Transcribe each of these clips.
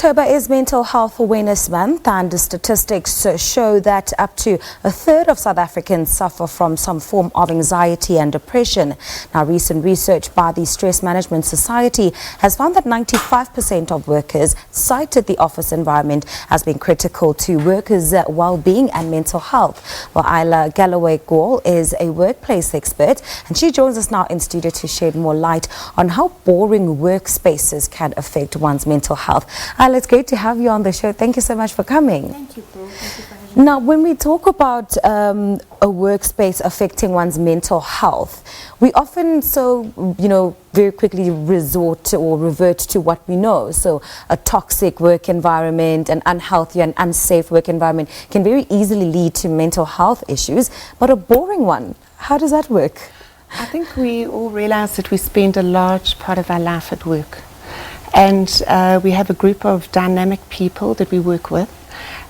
October is Mental Health Awareness Month, and the statistics show that up to a third of South Africans suffer from some form of anxiety and depression. Now, recent research by the Stress Management Society has found that 95% of workers cited the office environment as being critical to workers' well-being and mental health. Well, Isla Galloway-Gaul is a workplace expert, and she joins us now in studio to shed more light on how boring workspaces can affect one's mental health. It's great to have you on the show. Thank you so much for coming. Thank you, Paul. Thank you for having me. Now, when we talk about a workspace affecting one's mental health, we often very quickly resort to or revert to what we know. So a toxic work environment, an unhealthy and unsafe work environment can very easily lead to mental health issues. But a boring one, how does that work? I think we all realize that we spend a large part of our life at work. And we have a group of dynamic people that we work with.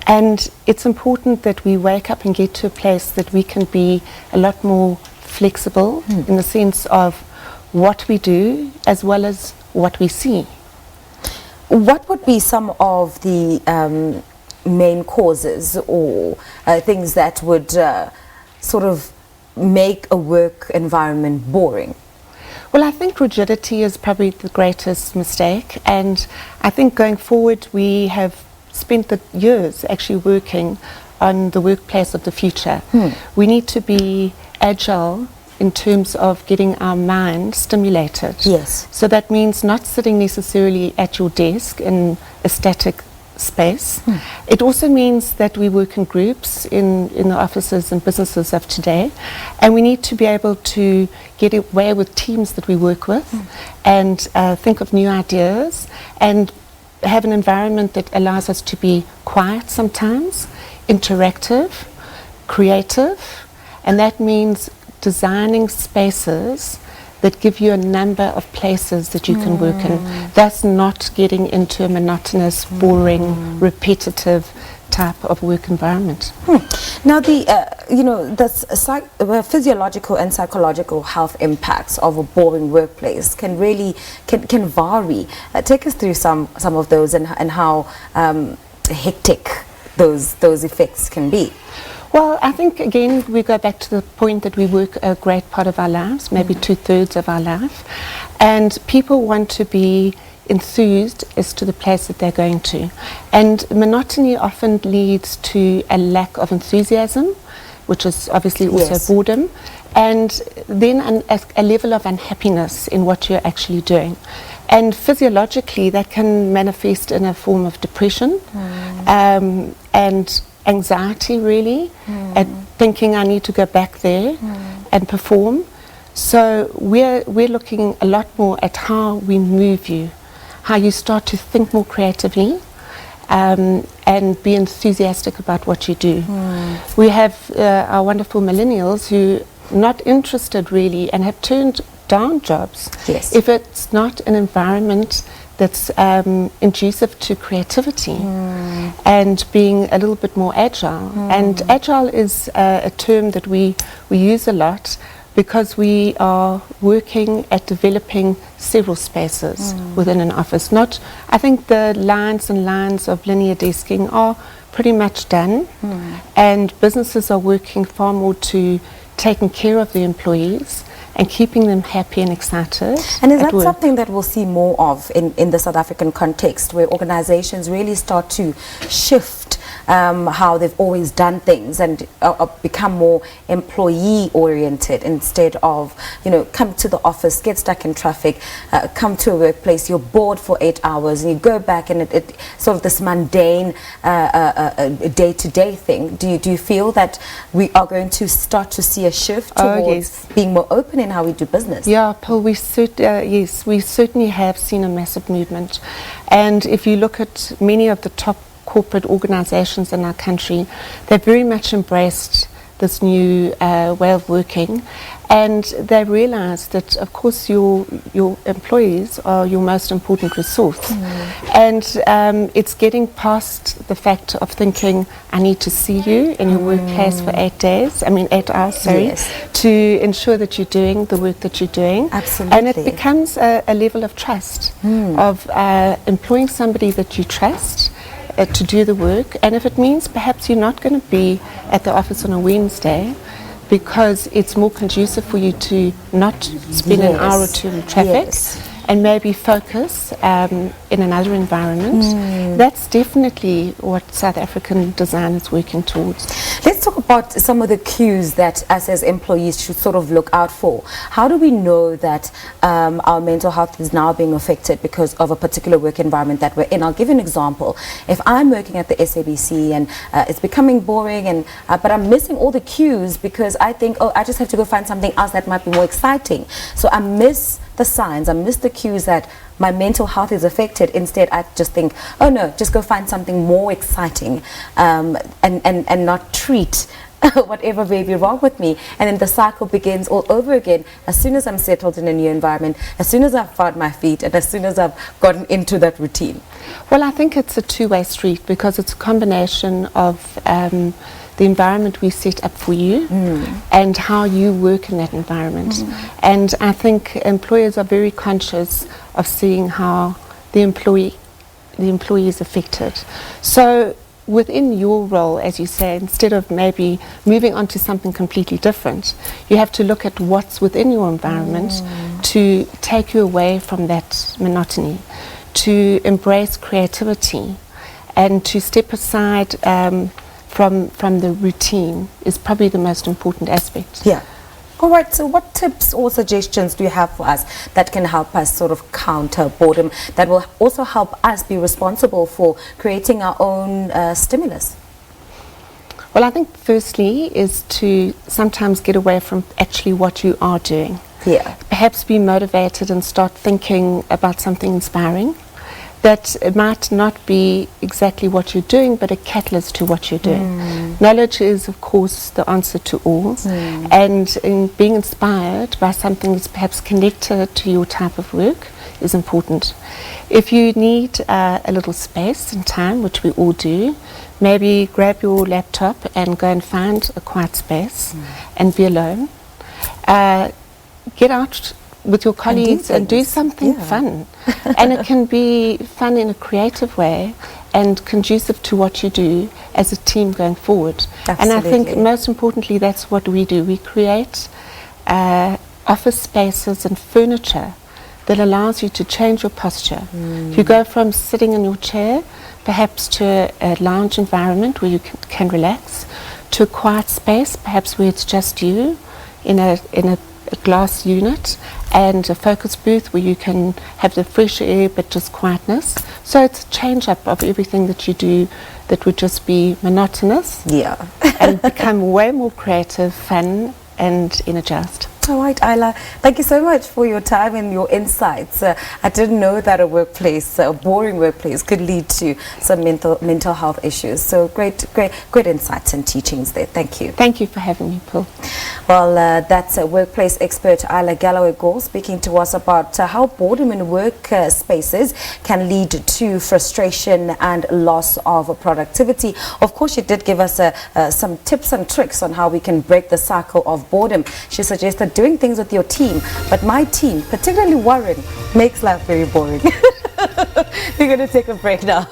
And it's important that we wake up and get to a place that we can be a lot more flexible in the sense of what we do as well as what we see. What would be some of the main causes or things that would sort of make a work environment boring? Well, I think rigidity is probably the greatest mistake, and I think going forward we have spent the years actually working on the workplace of the future. We need to be agile in terms of getting our mind stimulated. Yes. So that means not sitting necessarily at your desk in a static space. It also means that we work in groups in the offices and businesses of today, and we need to be able to get away with teams that we work with and think of new ideas and have an environment that allows us to be quiet sometimes, interactive, creative, and that means designing spaces that give you a number of places that you can work in, thus not getting into a monotonous, boring, repetitive type of work environment. Now, the physiological and psychological health impacts of a boring workplace can really can vary. Take us through some of those and how hectic those effects can be. Well, I think, again, we go back to the point that we work a great part of our lives, maybe 2/3 of our life, and people want to be enthused as to the place that they're going to. And monotony often leads to a lack of enthusiasm, which is obviously also boredom, and then a level of unhappiness in what you're actually doing. And physiologically, that can manifest in a form of depression and anxiety, really, and thinking I need to go back there and perform. So we're looking a lot more at how we move you, how you start to think more creatively and be enthusiastic about what you do. We have our wonderful millennials who are not interested really and have turned down jobs if it's not an environment that's conducive to creativity and being a little bit more agile. And agile is a term that we use a lot because we are working at developing several spaces within an office. I think the lines and lines of linear desking are pretty much done, and businesses are working far more to taking care of the employees and keeping them happy and excited. And is that something that we'll see more of in the South African context, where organizations really start to shift how they've always done things and become more employee oriented instead of, come to the office, get stuck in traffic, come to a workplace, you're bored for 8 hours and you go back and it sort of this mundane day-to-day thing. Do you feel that we are going to start to see a shift towards being more open in how we do business? Yeah, Paul, we certainly have seen a massive movement. And if you look at many of the top corporate organizations in our country, they've very much embraced this new way of working, and they realise that, of course, your employees are your most important resource, and it's getting past the fact of thinking, I need to see you in your workplace for 8 hours, to ensure that you're doing the work that you're doing. Absolutely. And it becomes a level of trust, of employing somebody that you trust to do the work. And if it means perhaps you're not going to be at the office on a Wednesday because it's more conducive for you to not spend an hour or two in traffic, and maybe focus in another environment. That's definitely what South African design is working towards. Let's talk about some of the cues that us as employees should sort of look out for. How do we know that our mental health is now being affected because of a particular work environment that we're in? I'll give you an example. If I'm working at the SABC and it's becoming boring, and but I'm missing all the cues because I think, oh, I just have to go find something else that might be more exciting. So I miss the signs, I miss the cues that my mental health is affected. Instead, I just think, oh no, just go find something more exciting, and not treat whatever may be wrong with me. And then the cycle begins all over again as soon as I'm settled in a new environment, as soon as I've found my feet, and as soon as I've gotten into that routine. Well, I think it's a two-way street, because it's a combination of the environment we set up for you and how you work in that environment. And I think employers are very conscious of seeing how the employee is affected. So within your role, as you say, instead of maybe moving on to something completely different, you have to look at what's within your environment to take you away from that monotony, to embrace creativity, and to step aside from the routine is probably the most important aspect. Yeah. All right, so what tips or suggestions do you have for us that can help us sort of counter boredom, that will also help us be responsible for creating our own stimulus? Well, I think firstly is to sometimes get away from actually what you are doing. Yeah. Perhaps be motivated and start thinking about something inspiring. That it might not be exactly what you're doing, but a catalyst to what you're doing. Knowledge is, of course, the answer to all. And in being inspired by something that's perhaps connected to your type of work is important. If you need a little space and time, which we all do, maybe grab your laptop and go and find a quiet space and be alone. Get out with your colleagues and do something fun. And it can be fun in a creative way and conducive to what you do as a team going forward. And I think most importantly, that's what we do. We create office spaces and furniture that allows you to change your posture. You go from sitting in your chair perhaps to a lounge environment where you can relax, to a quiet space perhaps where it's just you in a glass unit, and a focus booth where you can have the fresh air but just quietness. So it's a change up of everything that you do that would just be monotonous and become way more creative, fun and energized. All right, Isla, thank you so much for your time and your insights. I didn't know that a boring workplace could lead to some mental health issues. So great insights and teachings there. Thank you. Thank you for having me, Paul. Well, that's a workplace expert, Isla Galloway-Gaul, speaking to us about how boredom in work spaces can lead to frustration and loss of productivity. Of course, she did give us some tips and tricks on how we can break the cycle of boredom. She suggested doing things with your team, but my team, particularly Warren, makes life very boring. We're going to take a break now.